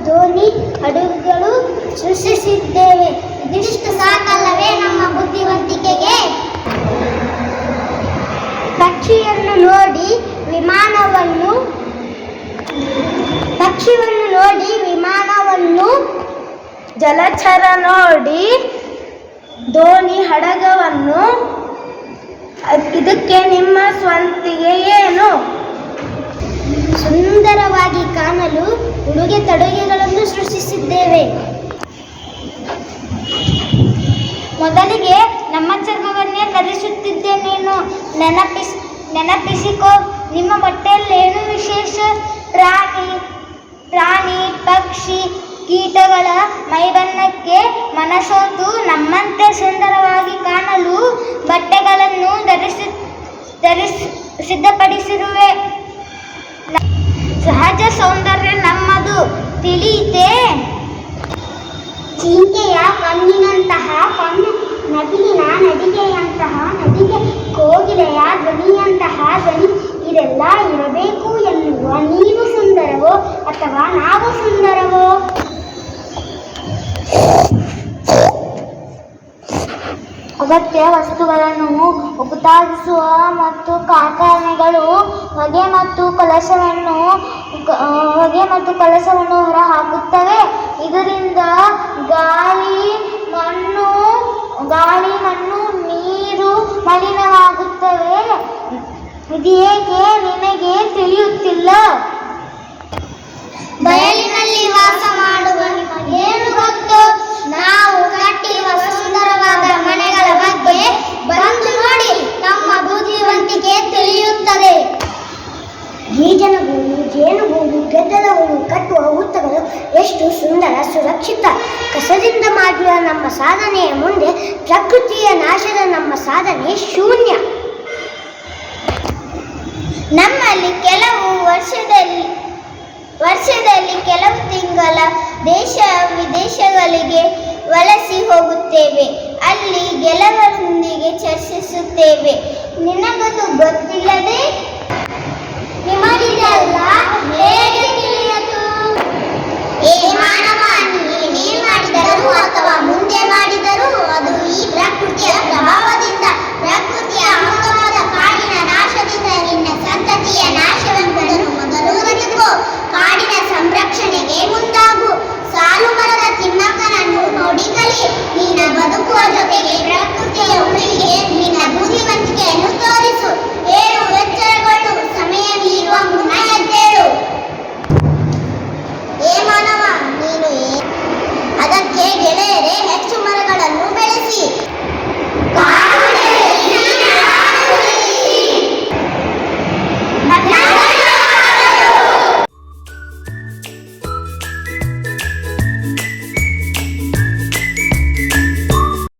ದೋಣಿ ಹಡಗುಗಳು ಸೃಷ್ಟಿಸಿದ್ದೇವೆ. ಇದಿಷ್ಟು ಸಾಕಲ್ಲವೇ ನಮ್ಮ ಬುದ್ಧಿವಂತಿಕೆಗೆ? ಪಕ್ಷಿಯನ್ನು ನೋಡಿ ವಿಮಾನವನ್ನು ಜಲಚರ ನೋಡಿ ದೋಣಿ ಹಡಗವನ್ನು. ಇದಕ್ಕೆ ನಿಮ್ಮ ಸ್ವಂತಿಗೆ ಏನು? ಸುಂದರವಾಗಿ ಕಾಣಲು ಉಡುಗೆ ತೊಡುಗೆಗಳನ್ನು ಸೃಷ್ಟಿಸಿದ್ದೇವೆ. ಮೊದಲಿಗೆ ನಮ್ಮ ಚರ್ಮವನ್ನೇ ಧರಿಸುತ್ತಿದ್ದೆ ನೀನು. ನೆನಪಿಸಿಕೋ, ನಿಮ್ಮ ಬಟ್ಟೆಯಲ್ಲೇನು ವಿಶೇಷ? ಪ್ರಾಣಿ ಪಕ್ಷಿ ಕೀಟಗಳ ಮೈಬಣ್ಣಕ್ಕೆ ಮನಸೋತು ನಮ್ಮಂತೆ ಸುಂದರವಾಗಿ ಕಾಣಲು ಬಟ್ಟೆಗಳನ್ನು ಸಿದ್ಧಪಡಿಸಿರುವೆ. ಸಹಜ ಸೌಂದರ್ಯ ನಮ್ಮದು, ತಿಳಿಯಿತೆ? ಜಿಂಕೆಯ ಕಣ್ಣಿನಂತಹ ಕಣ್ಣು, ನವಿಲಿನ ನಡಿಗೆಯಂತಹ ನಡಿಗೆ, ಕೋಗಿಲೆಯ ಧ್ವನಿಯಂತಹ ಧ್ವನಿ, ಇದೆಲ್ಲ ಇರಬೇಕು ಎನ್ನುವ ನೀವು ಸುಂದರವೋ ಅಥವಾ ನಾವು ಸುಂದರವೋ? ಅಗತ್ಯ ವಸ್ತುಗಳನ್ನು ಉತ್ಪಾದಿಸುವ ಮತ್ತು ಕಾರ್ಖಾನೆಗಳು ಹೊಗೆ ಮತ್ತು ಕಲಸವನ್ನು ಹೊರಹಾಕುತ್ತವೆ. ಇದರಿಂದ ಗಾಳಿ, ಮಣ್ಣು, ನೀರು ಮಲಿನವಾಗುತ್ತವೆ. ಇದೇಕೆ ನಿನಗೆ ತಿಳಿಯುತ್ತಿಲ್ಲ? ಬಯಲಿನಲ್ಲಿ ವಾಸ ಮಾಡುವ ನಿಮಗೇನು ಗೊತ್ತು? ನಾವು ಕಟ್ಟಿರುವ ಸುಂದರವಾದ ಮನೆಗಳ ಬಗ್ಗೆ ಬಂದು ನೋಡಿ, ನಮ್ಮ ಬುದ್ಧಿವಂತಿಕೆ ತಿಳಿಯುತ್ತದೆ. ಗೀಜನಗೂಡು, ಜೇನುಗೂಡು, ಗೆದ್ದಲಗೂಡು ಕಟ್ಟುವ ಹುತ್ತಗಳು ಎಷ್ಟು ಸುಂದರ, ಸುರಕ್ಷಿತ. ಕಸದಿಂದ ಮಾಡಿರುವ ನಮ್ಮ ಸಾಧನೆಯ ಮುಂದೆ ಪ್ರಕೃತಿಯ ನಾಶದ ನಮ್ಮ ಸಾಧನೆ ಶೂನ್ಯ. ನಮ್ಮಲ್ಲಿ ವರ್ಷದಲ್ಲಿ ಕೆಲವು ತಿಂಗಳ ದೇಶ ವಿದೇಶಗಳಿಗೆ ವಲಸೆ ಹೋಗುತ್ತೇವೆ. ಅಲ್ಲಿ ಗೆಳೆಯರೊಂದಿಗೆ ಚರ್ಚಿಸುತ್ತೇವೆ. ನಿನಗದು ಗೊತ್ತಿಲ್ಲದೆ ನಿಮಗಿದೆಲ್ಲ ಹೇಗೆ ತಿಳಿಯಿತು? ಮಾನವ ನೀನೇನು ಮಾಡಿದರೂ ಅಥವಾ ಮುಂದೆ ಮಾಡಿದರೂ ಅದು ಈ ಪ್ರಕೃತಿಯ ಪ್ರಭಾವದಿಂದ, ಪ್ರಕೃತಿಯ ಅಮೋಘವಾದ ಕಾಡಿನ ನಾಶದಿಂದ ನಿನ್ನ ಸಂತತಿಯ ನಾಶವೆಂಬುದನ್ನು ಮೊದಲು ಅರಿತುಕೋ. ಕಾಡಿನ ಸಂರಕ್ಷಣೆಗೆ ಮುಂದಾಗು. ಸಾಲು ಮರದ ತಿಮ್ಮಕ್ಕನನ್ನು ನೋಡಿ ಕಲಿ. ನಿನ್ನ ಬದುಕುವ ಜೊತೆಗೆ ಪ್ರಕೃತಿಯ